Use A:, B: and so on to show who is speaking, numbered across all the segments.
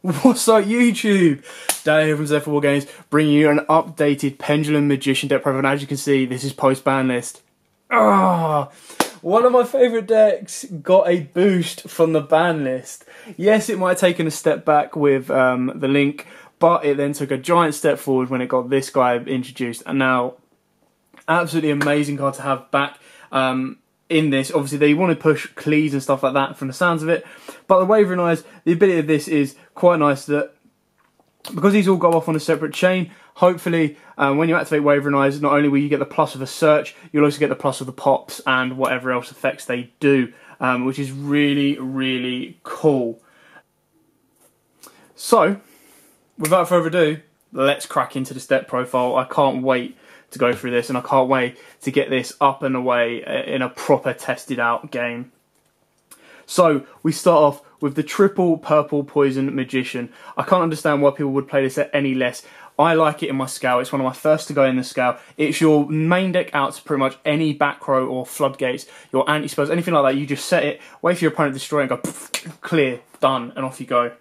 A: What's up YouTube? Dave here from Zephyr Wargames, bringing you an updated Pendulum Magician deck profile. And as you can see, this is post Banlist. One of my favourite decks got a boost from the Banlist. Yes, it might have taken a step back with the link, but it then took a giant step forward when it got this guy introduced. And now, absolutely amazing card to have back. In this, obviously they want to push clees and stuff like that from the sounds of it, but the wavering eyes, the ability of this is quite nice that because these all go off on a separate chain, hopefully when you activate wavering eyes, not only will you get the plus of a search, you'll also get the plus of the pops and whatever else effects they do, which is really cool. So without further ado, let's crack into the step profile. I can't wait to go through this, and I can't wait to get this up and away in a proper tested out game. So we start off with the triple purple poison magician. I can't understand why people would play this at any less. I like it in my scale. It's one of my first to go in the scale. It's your main deck out to pretty much any back row or floodgates, your anti-spells, anything like that. You just set it, wait for your opponent to destroy it, and go clear, done, and off you go.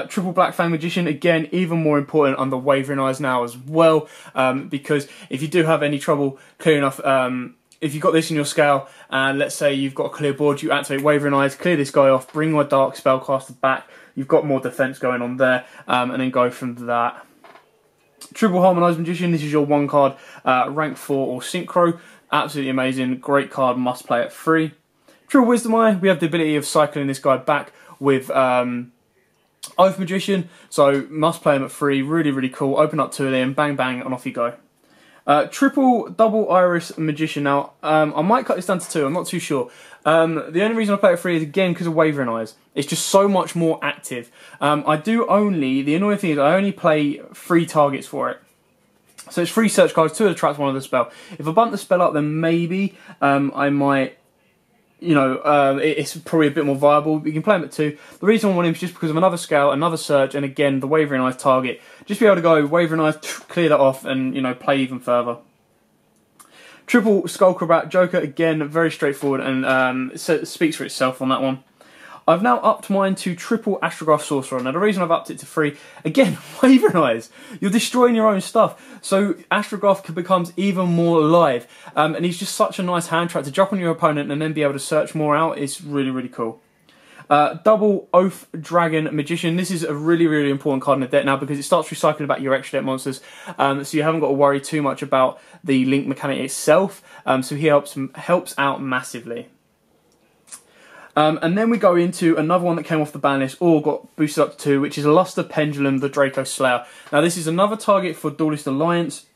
A: Triple Black Fang Magician, again, even more important on the wavering eyes now as well, because if you do have any trouble clearing off, if you've got this in your scale, and let's say you've got a clear board, you activate wavering eyes, clear this guy off, bring your dark spellcaster back, you've got more defense going on there, and then go from that. Triple Harmonized Magician, this is your one card, rank 4 or synchro, absolutely amazing, great card, must play at 3. Triple Wisdom Eye, we have the ability of cycling this guy back with Oath Magician, so must play him at 3, really cool, open up 2 of them, bang bang, and off you go. Triple Double Iris Magician, now I might cut this down to 2, I'm not too sure. The only reason I play it at 3 is again because of wavering eyes. It's just so much more active. The annoying thing is I only play 3 targets for it. So it's 3 search cards, 2 of the traps, 1 of the spell. If I bump the spell up, then maybe I might, it's probably a bit more viable. You can play him at 2. The reason I want him is just because of another scale, another search, and again, the wavering eyes target. Just be able to go wavering eyes, clear that off, and, play even further. Triple Skullcrabat Joker, again, very straightforward, and speaks for itself on that one. I've now upped mine to Triple Astrograph Sorcerer. Now, the reason I've upped it to 3, again, wavering eyes. You're destroying your own stuff. So, Astrograph becomes even more alive. And he's just such a nice hand trap to drop on your opponent and then be able to search more out. It's really cool. Double Oath Dragon Magician. This is a really important card in the deck now because it starts recycling back your extra deck monsters. So you haven't got to worry too much about the link mechanic itself. So he helps out massively. And then we go into another one that came off the ban list or got boosted up to 2, which is Luster Pendulum, the Draco Slayer. Now this is another target for Duelist Alliance.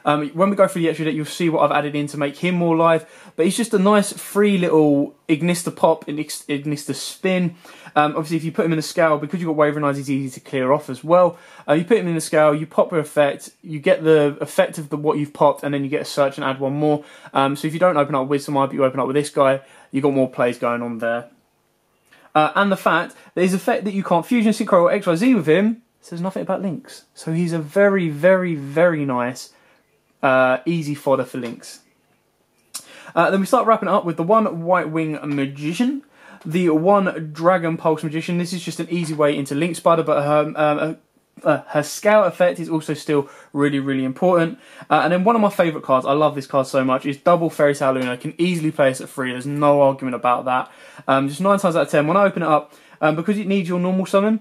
A: When we go through the extra deck, you'll see what I've added in to make him more live. But he's just a nice free little Ignister Pop and Ignister Spin. Obviously, if you put him in the scale, because you've got wavering eyes, he's easy to clear off as well. You put him in the scale, you pop your effect, you get the effect of what you've popped, and then you get a search and add 1 more. So if you don't open up Wisdom Eye, but you open up with this guy, you've got more plays going on there. And the fact that his effect that you can't fusion, synchro, or XYZ with him says nothing about links. So he's a very nice easy fodder for links. Then we start wrapping it up with the 1 White Wing Magician, the 1 Dragon Pulse Magician. This is just an easy way into Link Spider, but her scale effect is also still really important. And then one of my favourite cards, I love this card so much, is Double Fairy Tale Luna. I can easily play this at 3, there's no argument about that. Just 9 times out of 10, when I open it up, because it needs your normal summon,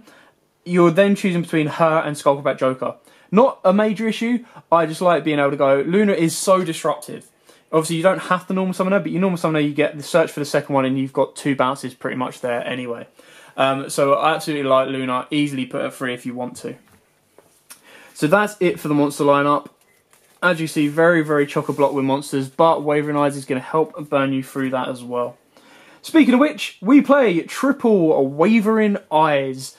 A: you're then choosing between her and Skullcrabat Joker. Not a major issue, I just like being able to go, Luna is so disruptive. Obviously you don't have to normal summon her, but you normal summon her, you get the search for the second one and you've got 2 bounces pretty much there anyway. So I absolutely like Luna, easily put her 3 if you want to. So that's it for the monster lineup. As you see, very chock-a-block with monsters, but Wavering Eyes is going to help burn you through that as well. Speaking of which, we play Triple Wavering Eyes.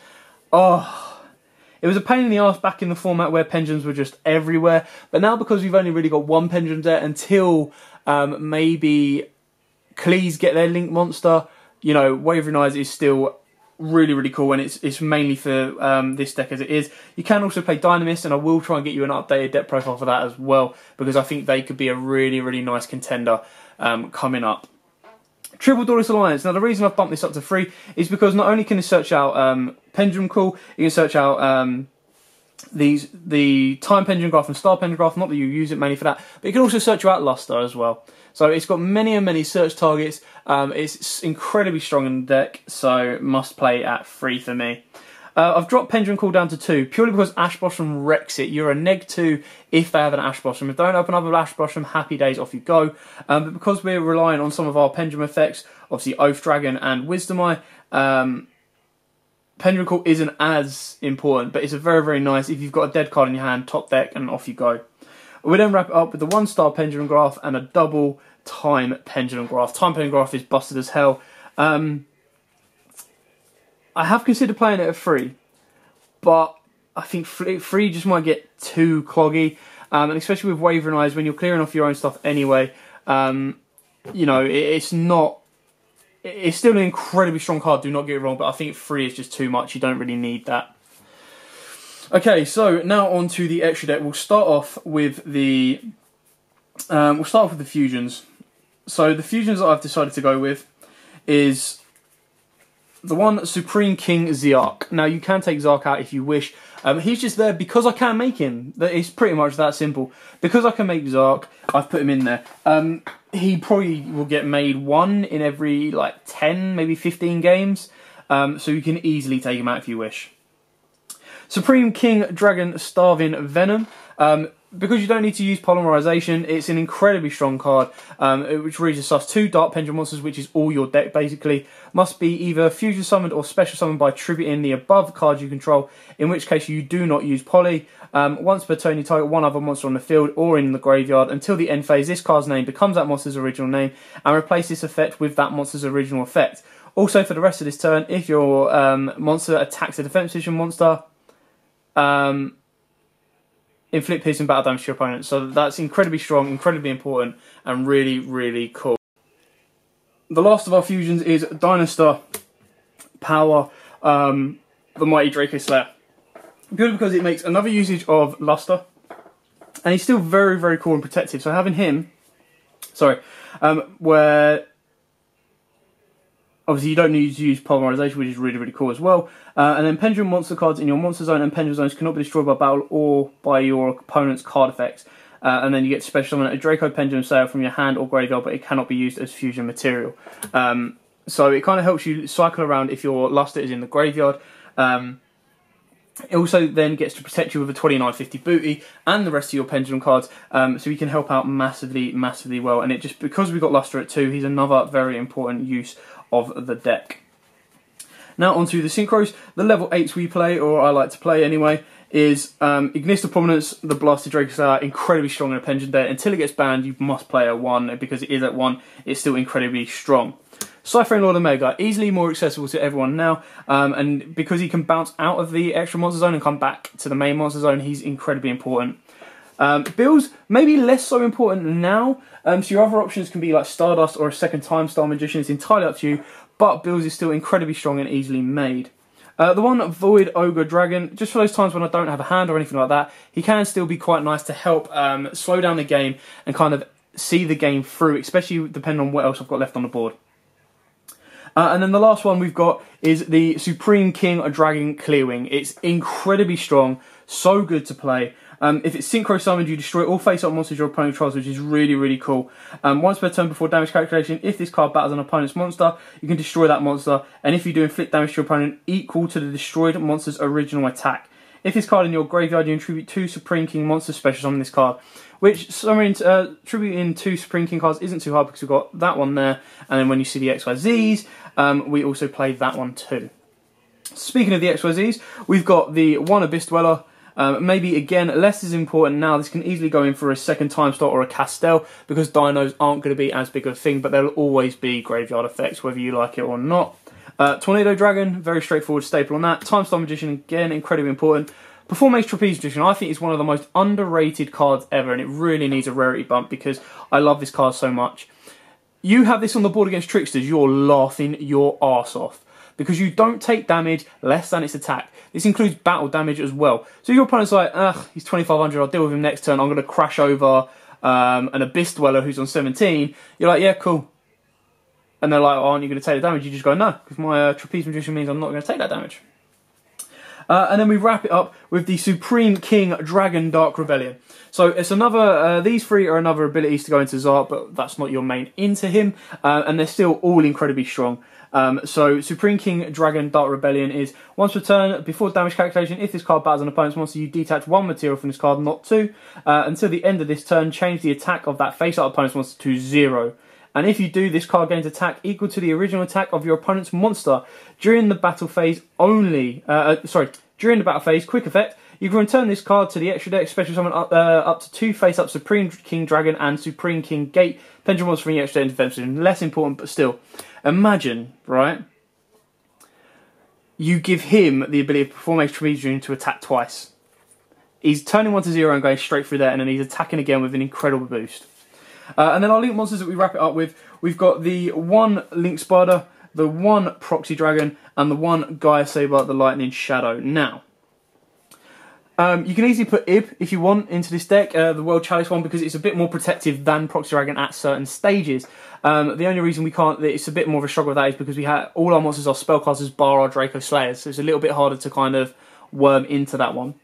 A: It was a pain in the arse back in the format where pendulums were just everywhere, but now because we've only really got 1 pendulum there until maybe Clees get their link monster, Wavering Eyes is still really cool, and it's mainly for this deck as it is. You can also play Dynamist, and I will try and get you an updated deck profile for that as well, because I think they could be a really nice contender coming up. Triple Doorless Alliance. Now, the reason I've bumped this up to 3 is because not only can you search out Pendulum Call, you can search out the Time Pendulum Graph and Star Pendulum Graph, not that you use it mainly for that, but you can also search out Luster as well. So it's got many and many search targets. It's incredibly strong in the deck, so must play at 3 for me. I've dropped Pendulum Call down to 2, purely because Ash Blossom wrecks it. You're a -2 if they have an Ash Blossom. If they don't open up an Ash Blossom, happy days, off you go. But because we're relying on some of our Pendulum effects, obviously Oath Dragon and Wisdom Eye, Pendulum Call isn't as important, but it's a very, very nice, if you've got a dead card in your hand, top deck, and off you go. We then wrap it up with the 1-star Pendulum Graph and a double Time Pendulum Graph. Time Pendulum Graph is busted as hell. I have considered playing it at 3, but I think 3 just might get too cloggy, and especially with Wavering Eyes, when you're clearing off your own stuff anyway, you know, it's not... It's still an incredibly strong card, do not get it wrong, but I think 3 is just too much. You don't really need that. Okay, so now on to the extra deck. We'll start off with the fusions. So the fusions that I've decided to go with is the one Supreme King Zark. Now you can take Zark out if you wish. He's just there because I can make him. It's pretty much that simple. Because I can make Zark, I've put him in there. He probably will get made 1 in every like 10, maybe 15 games. So you can easily take him out if you wish. Supreme King Dragon Starving Venom. Because you don't need to use Polymerization, it's an incredibly strong card, which reads us 2 Dark Pendulum monsters, which is all your deck basically. Must be either fusion summoned or special summoned by tributing the above cards you control, in which case you do not use Poly. Once per turn you target one other monster on the field or in the graveyard. Until the end phase, this card's name becomes that monster's original name, and replace this effect with that monster's original effect. Also, for the rest of this turn, if your monster attacks a defense position monster, inflict piercing battle damage to your opponent. So that's incredibly strong, incredibly important, and really, really cool. The last of our fusions is Dinosaur Power, the Mighty Draco Slayer. Purely because it makes another usage of Luster, and he's still very, very cool and protective. So having him, where obviously you don't need to use Polymerization, which is really, really cool as well. And then Pendulum monster cards in your monster zone and Pendulum zones cannot be destroyed by battle or by your opponent's card effects. And then you get special summon a Draco Pendulum Slayer from your hand or graveyard, but it cannot be used as fusion material. So it kind of helps you cycle around if your Luster is in the graveyard. It also then gets to protect you with a 2950 booty and the rest of your Pendulum cards, so he can help out massively, massively well. And it just, because we've got Luster at 2, he's another very important use of the deck. Now onto the synchros. The level 8s we play, or I like to play anyway, is Ignis of Prominence, the Blasted Draco Slayer, incredibly strong in a Pendulum deck. Until it gets banned, you must play at 1, because it is at 1, it's still incredibly strong. Cypher Lord Omega, easily more accessible to everyone now, and because he can bounce out of the extra monster zone and come back to the main monster zone, he's incredibly important. Bills, maybe less so important now, so your other options can be like Stardust or a second Time Star Magician, it's entirely up to you, but Bills is still incredibly strong and easily made. The one Void Ogre Dragon, just for those times when I don't have a hand or anything like that, he can still be quite nice to help slow down the game and kind of see the game through, especially depending on what else I've got left on the board. And then the last one we've got is the Supreme King Dragon Clearwing. It's incredibly strong, so good to play. If it's synchro summoned, you destroy all face-up monsters your opponent controls, which is really, really cool. Once per turn before damage calculation, if this card battles an opponent's monster, you can destroy that monster, and if you do inflict damage to your opponent equal to the destroyed monster's original attack. If this card in your graveyard, you contribute 2 Supreme King monsters, special summon this card. Which, tributing 2 Supreme King cards isn't too hard because we've got that one there, and then when you see the XYZs, we also play that one too. Speaking of the XYZs, we've got the one Abyss Dweller. Maybe, again, less is important now. This can easily go in for a second Time Star or a Castel, because dinos aren't going to be as big of a thing, but there'll always be graveyard effects, whether you like it or not. Tornado Dragon, very straightforward staple on that. Time Star Magician, again, incredibly important. Perform Ace Trapeze Magician, I think is one of the most underrated cards ever, and it really needs a rarity bump because I love this card so much. You have this on the board against Tricksters, you're laughing your arse off, because you don't take damage less than its attack. This includes battle damage as well. So your opponent's like, ugh, he's 2500, I'll deal with him next turn, I'm going to crash over an Abyss Dweller who's on 17. You're like, yeah, cool. And they're like, oh, aren't you going to take the damage? You just go, no, because my Trapeze Magician means I'm not going to take that damage. And then we wrap it up with the Supreme King Dragon Dark Rebellion. So it's another, these three are another abilities to go into Zart, but that's not your main into him. And they're still all incredibly strong. So Supreme King Dragon Dark Rebellion is, once per turn, before damage calculation, if this card battles an opponent's monster, you detach one material from this card, not two. Until the end of this turn, change the attack of that face-up opponent's monster to 0. And if you do, this card gains attack equal to the original attack of your opponent's monster. During the battle phase during the battle phase, quick effect, you can return this card to the extra deck, special summon up to 2 face-up Supreme King Dragon and Supreme King Gate Pendulum monsters from the extra deck into defense. Less important, but still. Imagine, right? You give him the ability to perform a Trapeze Dream to attack twice. He's turning 1 to 0 and going straight through there, and then he's attacking again with an incredible boost. And then our Link monsters that we wrap it up with, we've got the 1 Link Spider, the 1 Proxy Dragon, and the 1 Gaia Saber, the Lightning Shadow. Now, you can easily put Ib, if you want, into this deck, the World Chalice one, because it's a bit more protective than Proxy Dragon at certain stages. The only reason we can't, it's a bit more of a struggle with that is because we have, all our monsters are spellcasters bar our Draco Slayers, so it's a little bit harder to kind of worm into that one.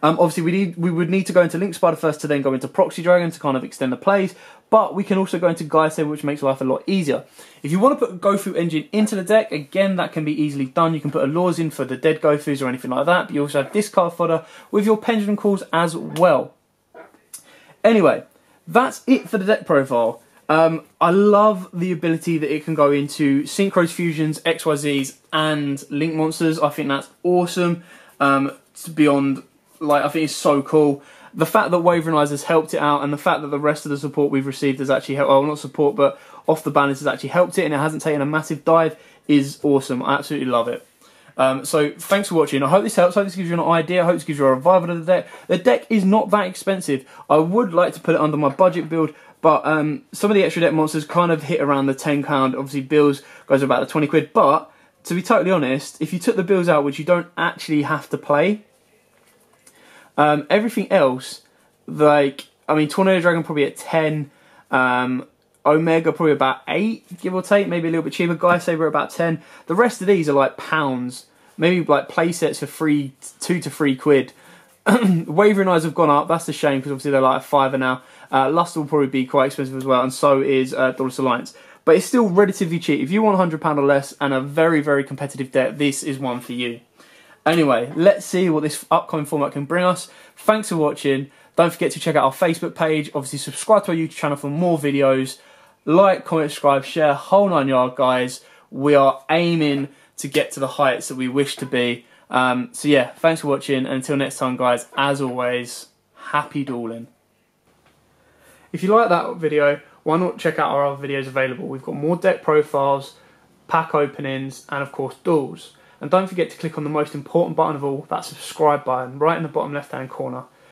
A: Obviously, we would need to go into Link Spider first to then go into Proxy Dragon to kind of extend the plays, but we can also go into Gaia Saber, which makes life a lot easier. If you want to put a Gofu engine into the deck, again, that can be easily done. You can put Allures in for the dead Gofus or anything like that, but you also have discard fodder with your Pendulum calls as well. Anyway, that's it for the deck profile. I love the ability that it can go into Synchros, Fusions, XYZs, and Link monsters. I think that's awesome. It's beyond... Like, I think it's so cool. The fact that Wavering Eyes has helped it out, and the fact that the rest of the support we've received has actually helped, well, not support, but off the Banlist has actually helped it, and it hasn't taken a massive dive, is awesome. I absolutely love it. So, thanks for watching. I hope this helps. I hope this gives you an idea. I hope this gives you a revival of the deck. The deck is not that expensive. I would like to put it under my budget build, but some of the extra deck monsters kind of hit around the £10. Obviously, Bills goes about the 20 quid, but to be totally honest, if you took the Bills out, which you don't actually have to play, everything else, like, I mean, Tornado Dragon probably at 10, Omega probably about 8, give or take, maybe a little bit cheaper, Gaia Saber about 10. The rest of these are like pounds, maybe like play sets for 2 to 3 quid. Wavering Eyes have gone up, that's a shame, because obviously they're like a £5 now. Luster will probably be quite expensive as well, and so is Dauntless Alliance. But it's still relatively cheap. If you want £100 or less and a very, very competitive deck, this is one for you. Anyway, let's see what this upcoming format can bring us. Thanks for watching. Don't forget to check out our Facebook page. Obviously, subscribe to our YouTube channel for more videos. Like, comment, subscribe, share, whole 9 yard, guys. We are aiming to get to the heights that we wish to be. So yeah, thanks for watching. And until next time, guys, as always, happy dueling. If you like that video, why not check out our other videos available? We've got more deck profiles, pack openings, and of course, duels. And don't forget to click on the most important button of all, that subscribe button, right in the bottom left-hand corner.